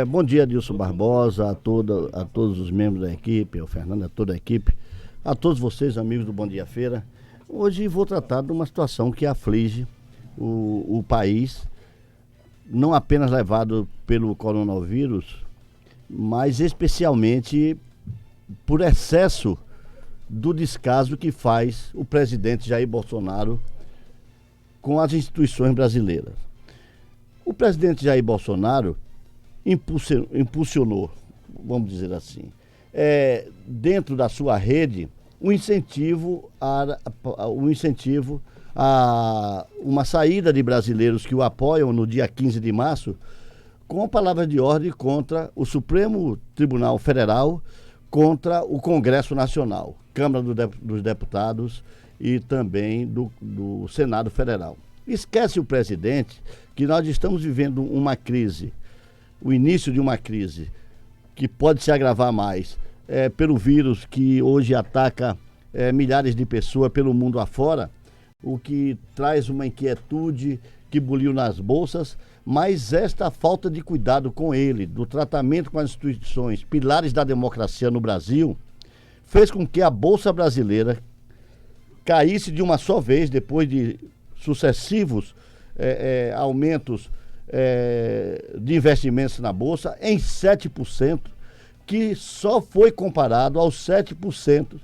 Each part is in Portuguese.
Bom dia, Dilson Barbosa, a todos os membros da equipe, ao Fernando, a toda a equipe, a todos vocês, amigos do Bom Dia Feira. Hoje vou tratar de uma situação que aflige o país, não apenas levado pelo coronavírus, mas especialmente por excesso do descaso que faz o presidente Jair Bolsonaro com as instituições brasileiras. O presidente Jair Bolsonaro impulsionou, vamos dizer assim, dentro da sua rede, um incentivo a uma saída de brasileiros que o apoiam no dia 15 de março, com palavras de ordem contra o Supremo Tribunal Federal, contra o Congresso Nacional, Câmara dos Deputados e também do Senado Federal. Esquece o presidente que nós estamos vivendo uma crise, o início de uma crise, que pode se agravar mais, pelo vírus que hoje ataca milhares de pessoas pelo mundo afora, o que traz uma inquietude que buliu nas bolsas, mas esta falta de cuidado com ele, do tratamento com as instituições, pilares da democracia no Brasil, fez com que a Bolsa Brasileira caísse de uma só vez, depois de sucessivos aumentos de investimentos na Bolsa, em 7%, que só foi comparado aos 7%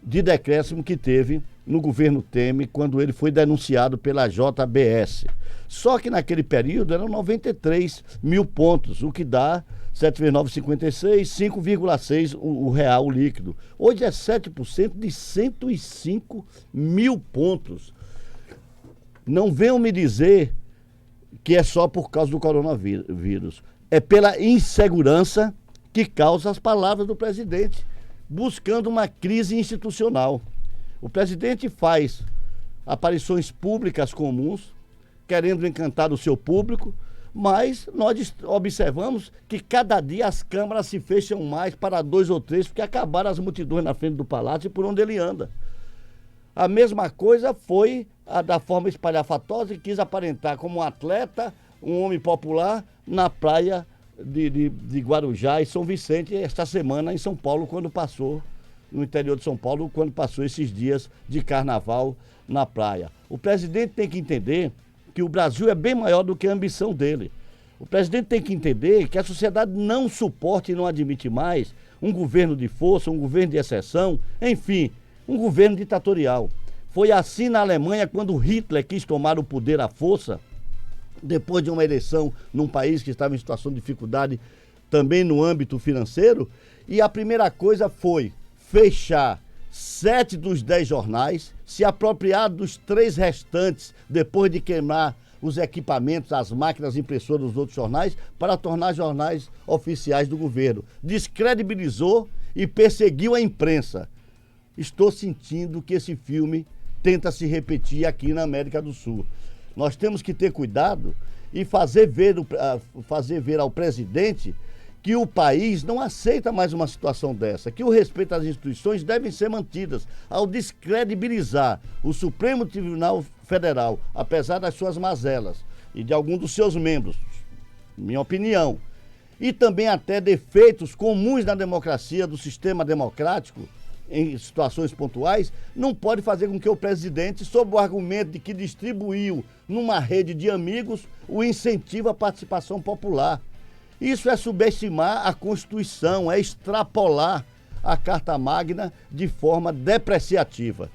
de decréscimo que teve no governo Temer, quando ele foi denunciado pela JBS. Só que naquele período eram 93 mil pontos, o que dá 7 vezes 9, 56, 5,6 o real líquido. Hoje é 7% de 105 mil pontos. Não venham me dizer que é só por causa do coronavírus. É pela insegurança que causa as palavras do presidente, buscando uma crise institucional. O presidente faz aparições públicas comuns, querendo encantar o seu público, mas nós observamos que cada dia as câmaras se fecham mais para 2 ou 3, porque acabaram as multidões na frente do palácio e por onde ele anda. A mesma coisa foi a da forma espalhafatosa, que quis aparentar como um atleta, um homem popular, na praia de Guarujá e São Vicente, esta semana em São Paulo, quando passou, no interior de São Paulo, quando passou esses dias de carnaval na praia. O presidente tem que entender que o Brasil é bem maior do que a ambição dele. O presidente tem que entender que a sociedade não suporta e não admite mais um governo de força, um governo de exceção, enfim, um governo ditatorial. Foi assim na Alemanha, quando Hitler quis tomar o poder à força, depois de uma eleição num país que estava em situação de dificuldade também no âmbito financeiro, e a primeira coisa foi fechar 7 dos 10 jornais, se apropriar dos 3 restantes, depois de queimar os equipamentos, as máquinas impressoras dos outros jornais, para tornar jornais oficiais do governo. Descredibilizou e perseguiu a imprensa. Estou sentindo que esse filme tenta se repetir aqui na América do Sul. Nós temos que ter cuidado e fazer ver ao presidente que o país não aceita mais uma situação dessa, que o respeito às instituições devem ser mantidas. Ao descredibilizar o Supremo Tribunal Federal, apesar das suas mazelas e de algum dos seus membros, minha opinião, e também até defeitos comuns na democracia, do sistema democrático, em situações pontuais, não pode fazer com que o presidente, sob o argumento de que distribuiu numa rede de amigos, o incentivo à participação popular. Isso é subestimar a Constituição, é extrapolar a Carta Magna de forma depreciativa.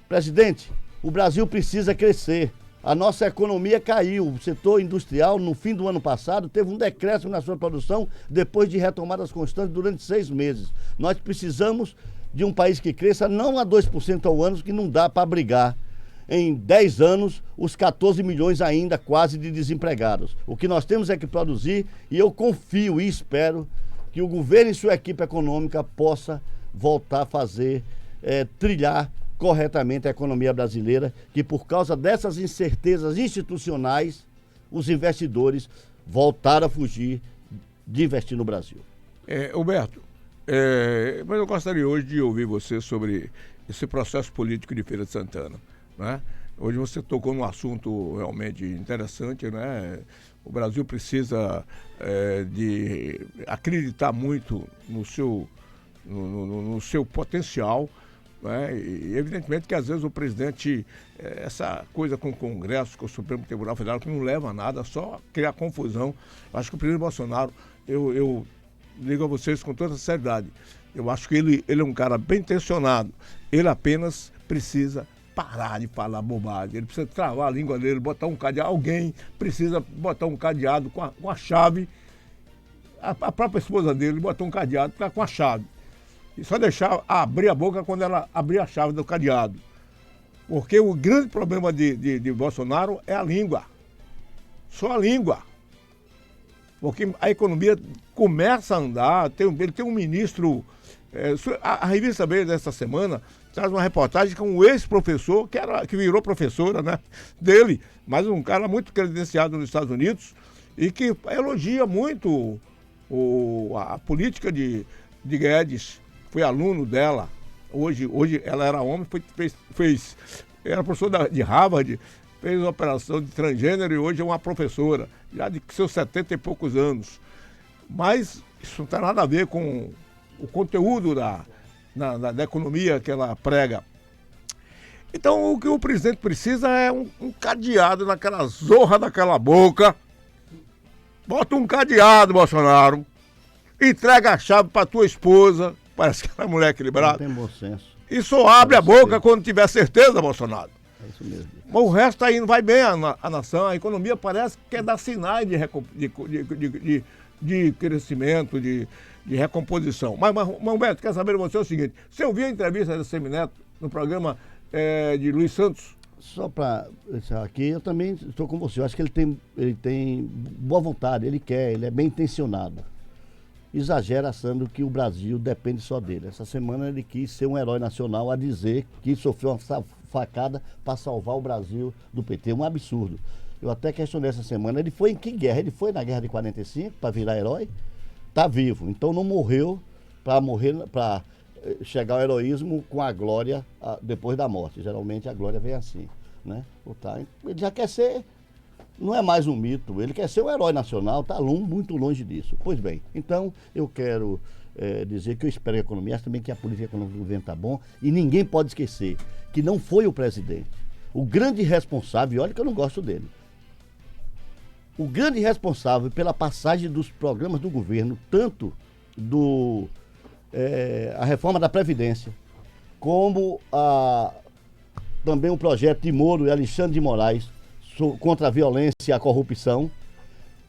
Presidente, o Brasil precisa crescer. A nossa economia caiu. O setor industrial, no fim do ano passado, teve um decréscimo na sua produção depois de retomadas constantes durante 6 meses. Nós precisamos de um país que cresça não a 2% ao ano, que não dá para abrigar em 10 anos os 14 milhões ainda quase de desempregados. O que nós temos é que produzir, e eu confio e espero que o governo e sua equipe econômica possa voltar a fazer, trilhar corretamente a economia brasileira, que por causa dessas incertezas institucionais, os investidores voltaram a fugir de investir no Brasil. Humberto, mas eu gostaria hoje de ouvir você sobre esse processo político de Feira de Santana, né? Hoje você tocou num assunto realmente interessante, né? O Brasil precisa de acreditar muito no seu potencial, né? E evidentemente que às vezes o presidente, essa coisa com o Congresso, com o Supremo Tribunal Federal, que não leva a nada, só criar confusão. Eu acho que o presidente Bolsonaro, eu digo a vocês com toda seriedade, eu acho que ele é um cara bem intencionado. Ele apenas precisa parar de falar bobagem. Ele precisa travar a língua dele, botar um cadeado. Alguém precisa botar um cadeado com a chave. A própria esposa dele botou um cadeado com a chave. E só deixar abrir a boca quando ela abrir a chave do cadeado. Porque o grande problema de Bolsonaro é a língua. Só a língua. Porque a economia começa a andar, ele tem um ministro... a revista Veja dessa semana traz uma reportagem com um ex-professor, que virou professora, né, dele, mas um cara muito credenciado nos Estados Unidos e que elogia muito a política de Guedes. Foi aluno dela, hoje ela era homem, era professora de Harvard, fez operação de transgênero e hoje é uma professora, já de seus 70 e poucos anos. Mas isso não tem nada a ver com o conteúdo da economia que ela prega. Então o que o presidente precisa é um cadeado naquela zorra daquela boca. Bota um cadeado, Bolsonaro. Entrega a chave para tua esposa. Parece que ela é mulher equilibrada. Não tem bom senso. E só abre a boca quando tiver certeza, Bolsonaro. É isso mesmo. Mas o resto aí não vai bem a nação. A economia parece que quer dar sinais de crescimento, de recomposição. Mas Humberto, quer saber de você o seguinte: você ouviu a entrevista da Semineto no programa de Luiz Santos? Só para aqui, eu também estou com você. Eu acho que ele tem boa vontade, ele é bem intencionado. Exagera achando que o Brasil depende só dele. Essa semana ele quis ser um herói nacional a dizer que sofreu uma facada para salvar o Brasil do PT. Um absurdo. Eu até questionei essa semana, ele foi em que guerra? Ele foi na guerra de 45 para virar herói? Está vivo, então não morreu para chegar ao heroísmo com a glória depois da morte. Geralmente a glória vem assim, né? Ele já quer ser, não é mais um mito, ele quer ser um herói nacional, está muito longe disso. Pois bem, então eu quero dizer que eu espero que a economia, acho também que a política econômica do governo está bom, e ninguém pode esquecer que não foi o presidente. O grande responsável, e olha que eu não gosto dele, o grande responsável pela passagem dos programas do governo, tanto a reforma da Previdência, como também o projeto de Moro e Alexandre de Moraes contra a violência e a corrupção,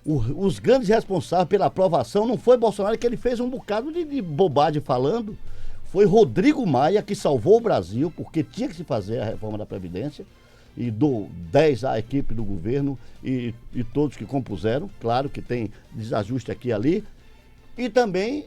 os grandes responsáveis pela aprovação não foi Bolsonaro, que ele fez um bocado de bobagem falando, foi Rodrigo Maia que salvou o Brasil, porque tinha que se fazer a reforma da Previdência, e dou 10 à equipe do governo e todos que compuseram, claro que tem desajuste aqui e ali, e também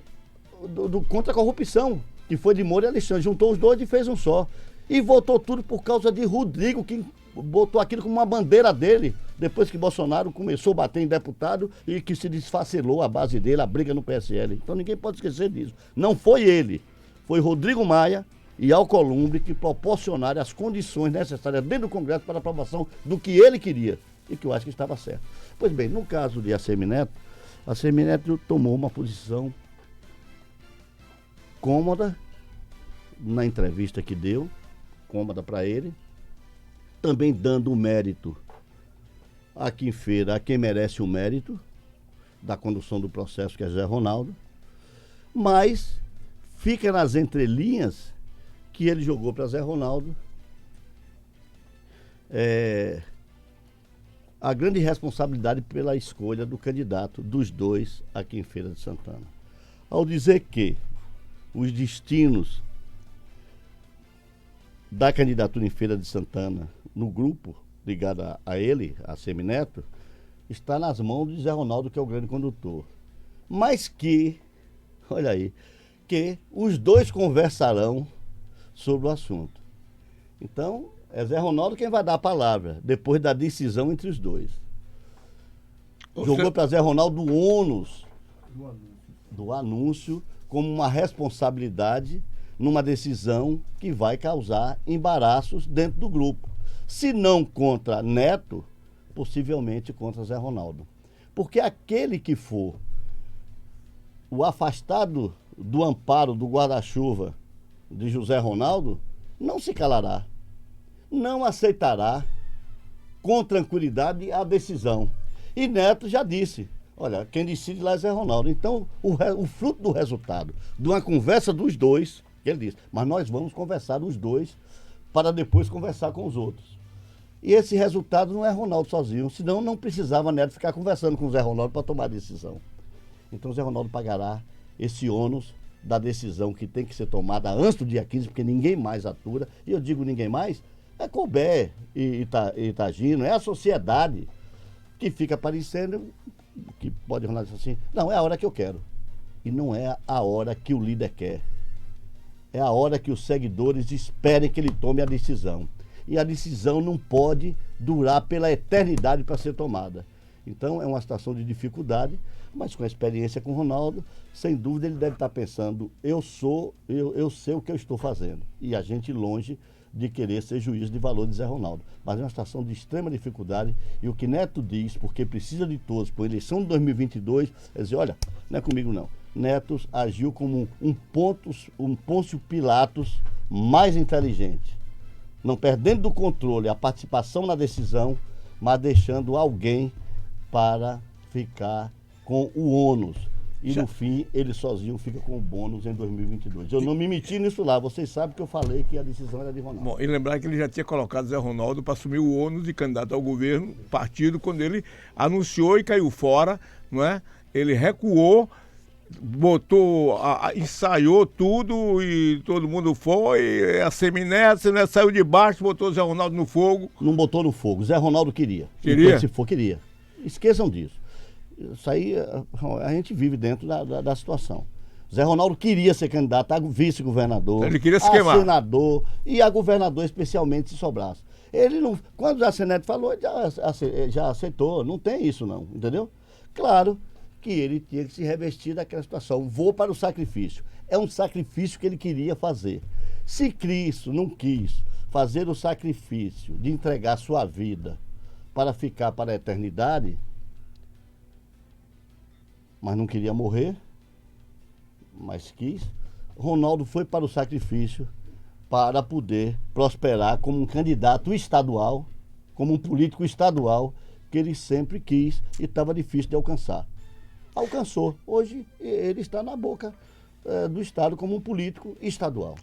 contra a corrupção, que foi de Moro e Alexandre, juntou os dois e fez um só. E votou tudo por causa de Rodrigo, que botou aquilo como uma bandeira dele, depois que Bolsonaro começou a bater em deputado e que se desfacelou a base dele, a briga no PSL. Então ninguém pode esquecer disso. Não foi ele, foi Rodrigo Maia e Alcolumbre que proporcionaram as condições necessárias dentro do Congresso para a aprovação do que ele queria e que eu acho que estava certo. Pois bem, no caso de Assemineto, a Assemineto tomou uma posição cômoda na entrevista que deu, cômoda para ele, também dando o mérito a quem merece o mérito da condução do processo, que é Zé Ronaldo, mas fica nas entrelinhas que ele jogou para Zé Ronaldo a grande responsabilidade pela escolha do candidato dos dois aqui em Feira de Santana. Ao dizer que os destinos da candidatura em Feira de Santana, no grupo ligado a ele, a Semineto, está nas mãos de Zé Ronaldo, que é o grande condutor. Mas que, olha aí, que os dois conversarão sobre o assunto. Então, é Zé Ronaldo quem vai dar a palavra, depois da decisão entre os dois. Jogou para Zé Ronaldo o ônus do anúncio como uma responsabilidade numa decisão que vai causar embaraços dentro do grupo. Se não contra Neto, possivelmente contra Zé Ronaldo. Porque aquele que for o afastado do amparo do guarda-chuva de José Ronaldo não se calará, não aceitará com tranquilidade a decisão. E Neto já disse, olha, quem decide lá é Zé Ronaldo. Então, o fruto do resultado de uma conversa dos dois, ele disse, mas nós vamos conversar os dois para depois conversar com os outros. E esse resultado não é Ronaldo sozinho, senão não precisava Neto ficar conversando com o Zé Ronaldo para tomar a decisão. Então, o Zé Ronaldo pagará esse ônus da decisão que tem que ser tomada antes do dia 15, porque ninguém mais atura. E eu digo ninguém mais, é Colbert e Itagino, é a sociedade que fica parecendo, que pode rolar assim, não, é a hora que eu quero. E não é a hora que o líder quer. É a hora que os seguidores esperem que ele tome a decisão. E a decisão não pode durar pela eternidade para ser tomada. Então é uma situação de dificuldade, mas com a experiência com o Ronaldo, sem dúvida ele deve estar pensando, eu sei o que eu estou fazendo. E a gente longe de querer ser juiz de valor de Zé Ronaldo. Mas é uma situação de extrema dificuldade e o que Neto diz, porque precisa de todos, por eleição de 2022, é dizer, olha, não é comigo não. Neto agiu como um Pôncio Pilatos mais inteligente. Não perdendo do controle a participação na decisão, mas deixando alguém para ficar com o ônus. E no fim, ele sozinho fica com o bônus em 2022. Eu não me meti nisso lá. Vocês sabem que eu falei que a decisão era de Ronaldo. Bom, e lembrar que ele já tinha colocado Zé Ronaldo para assumir o ônus de candidato ao governo, partido, quando ele anunciou e caiu fora, não é? Ele recuou, botou, ensaiou tudo e todo mundo foi, a Semineto saiu de baixo, botou Zé Ronaldo no fogo. Não botou no fogo, Zé Ronaldo queria. Queria? Então, se for, queria. Esqueçam disso. Isso aí, a gente vive dentro da situação. Zé Ronaldo queria ser candidato a vice-governador, ele queria se a queimar. Senador e a governador, especialmente se sobrasse. Ele não, quando o Zé Neto falou, já aceitou, não tem isso não, entendeu? Claro que ele tinha que se revestir daquela situação. Vou para o sacrifício. É um sacrifício que ele queria fazer. Se Cristo não quis fazer o sacrifício de entregar sua vida para ficar para a eternidade, mas não queria morrer, mas quis, Ronaldo foi para o sacrifício para poder prosperar como um candidato estadual, como um político estadual, que ele sempre quis e estava difícil de alcançar. Alcançou. Hoje ele está na boca do Estado como um político estadual.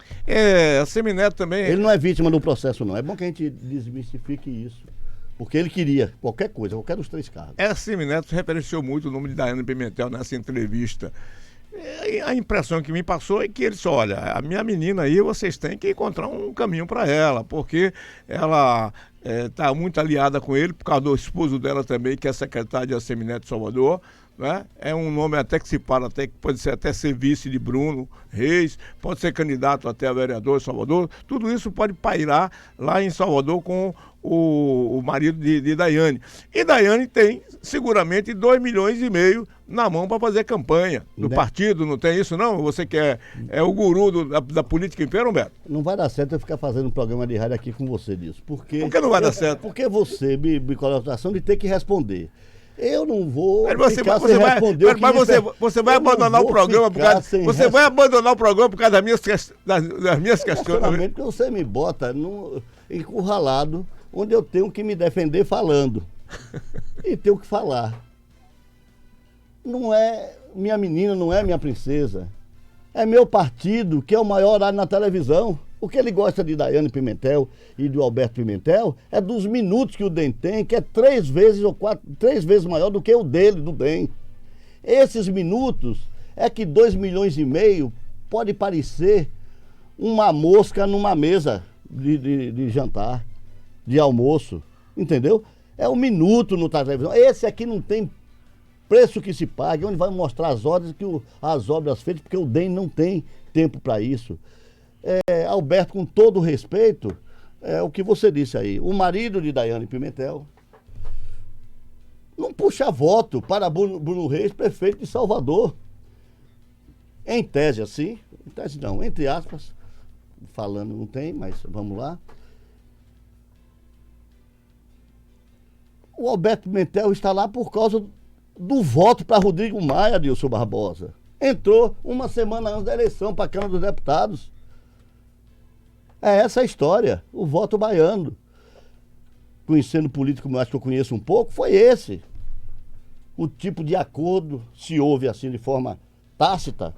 A Semineto também... Ele não é vítima do processo, não. É bom que a gente desmistifique isso. Porque ele queria qualquer coisa, qualquer dos três cargos. A Semineto referenciou muito o nome de Daiane Pimentel nessa entrevista. A impressão que me passou é que ele disse, olha, a minha menina aí, vocês têm que encontrar um caminho para ela, porque ela está muito aliada com ele, por causa do esposo dela também, que é secretário de Assemineto Salvador, né? É um nome até que se fala, até que pode ser até ser vice de Bruno Reis, pode ser candidato até a vereador em Salvador, tudo isso pode pairar lá em Salvador com o marido de Daiane. E Daiane tem seguramente 2,5 milhões na mão para fazer campanha do partido, não tem isso não? Você que é o guru da política em pé, Humberto? Não vai dar certo eu ficar fazendo um programa de rádio aqui com você disso. Por que não vai dar certo? Porque você me coloca a situação de ter que responder. Eu não vou ficar sem responder. Mas você vai abandonar o programa por causa... Você vai abandonar o programa por causa das minhas questões. Porque você me bota encurralado, onde eu tenho que me defender falando. E tenho que falar. Não é minha menina, não é minha princesa. É meu partido, que é o maior horário na televisão. O que ele gosta de Daiane Pimentel e do Alberto Pimentel é dos minutos que o DEM tem, que é 3 vezes maior do que o dele, do DEM. Esses minutos é que 2,5 milhões pode parecer uma mosca numa mesa de jantar, de almoço, entendeu? É um minuto no televisão. Esse aqui não tem preço que se pague, onde vai mostrar as obras feitas, porque o DEM não tem tempo para isso. Alberto, com todo respeito, é o que você disse aí, o marido de Daiane Pimentel não puxa voto para Bruno Reis, prefeito de Salvador. Em tese assim, em tese não, entre aspas, falando não tem, mas vamos lá. O Alberto Pimentel está lá por causa do voto para Rodrigo Maia, Adilson Barbosa. Entrou uma semana antes da eleição para a Câmara dos Deputados. É essa a história, o voto baiano. Conhecendo político, eu acho que eu conheço um pouco, foi esse. O tipo de acordo, se houve assim de forma tácita,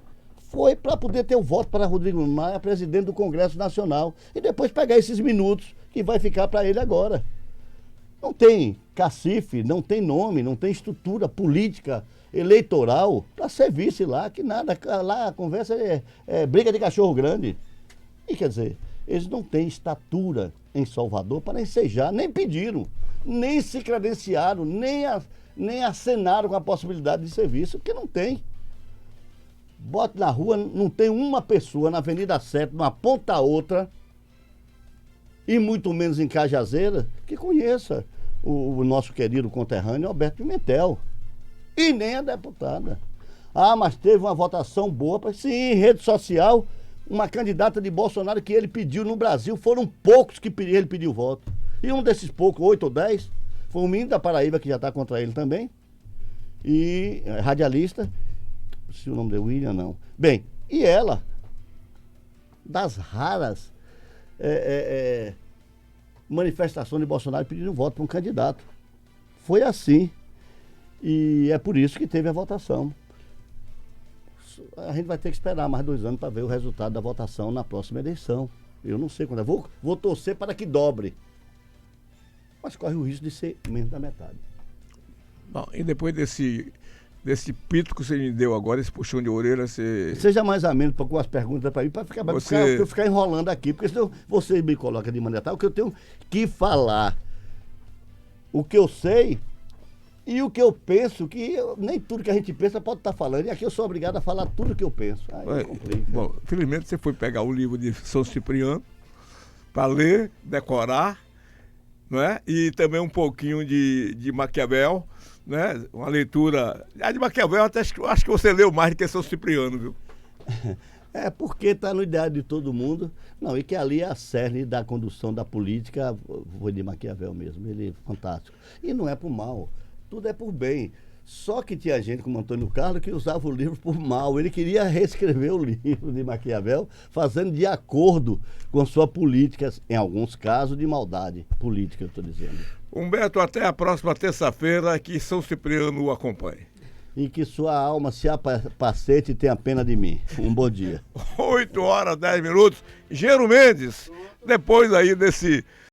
foi para poder ter o voto para Rodrigo Maia, presidente do Congresso Nacional, e depois pegar esses minutos que vai ficar para ele agora. Não tem cacife, não tem nome, não tem estrutura política, eleitoral para ser vice lá, que nada, lá a conversa é briga de cachorro grande. E quer dizer, eles não têm estatura em Salvador para ensejar, nem pediram, nem se credenciaram, nem acenaram com a possibilidade de ser vice, porque não tem. Bote na rua, não tem uma pessoa na Avenida 7, de uma ponta a outra, e muito menos em Cajazeira, que conheça o nosso querido conterrâneo Alberto Pimentel. E nem a deputada. Ah, mas teve uma votação boa, sim, em rede social, uma candidata de Bolsonaro que ele pediu no Brasil, foram poucos que ele pediu voto. E um desses poucos, 8 ou 10, foi o menino da Paraíba, que já está contra ele também, e radialista, se o nome dele é William, não. Bem, e ela, das raras manifestações de Bolsonaro pedindo voto para um candidato. Foi assim. E é por isso que teve a votação. A gente vai ter que esperar mais 2 anos para ver o resultado da votação na próxima eleição. Eu não sei quando é. Vou torcer para que dobre. Mas corre o risco de ser menos da metade. Bom, e depois desse pito que você me deu agora, esse puxão de orelha, você... Seja mais ameno com as perguntas para mim, para eu ficar enrolando aqui, porque senão você me coloca de maneira tal que eu tenho que falar o que eu sei e o que eu penso, que nem tudo que a gente pensa pode estar falando, e aqui eu sou obrigado a falar tudo o que eu penso. Aí complica. Bom, felizmente você foi pegar o livro de São Cipriano para ler, decorar, não é? E também um pouquinho de Maquiavel, né? Uma leitura. A de Maquiavel, acho que você leu mais do que São Cipriano, viu? É porque está no ideário de todo mundo. Não, e que ali é a cerne da condução da política, foi de Maquiavel mesmo, ele é fantástico. E não é por mal, tudo é por bem. Só que tinha gente como Antônio Carlos que usava o livro por mal. Ele queria reescrever o livro de Maquiavel, fazendo de acordo com sua política, em alguns casos de maldade política, eu estou dizendo. Humberto, até a próxima terça-feira, que São Cipriano o acompanhe. E que sua alma se apacete e tenha pena de mim. Um bom dia. 8h10. Gero Mendes, depois aí desse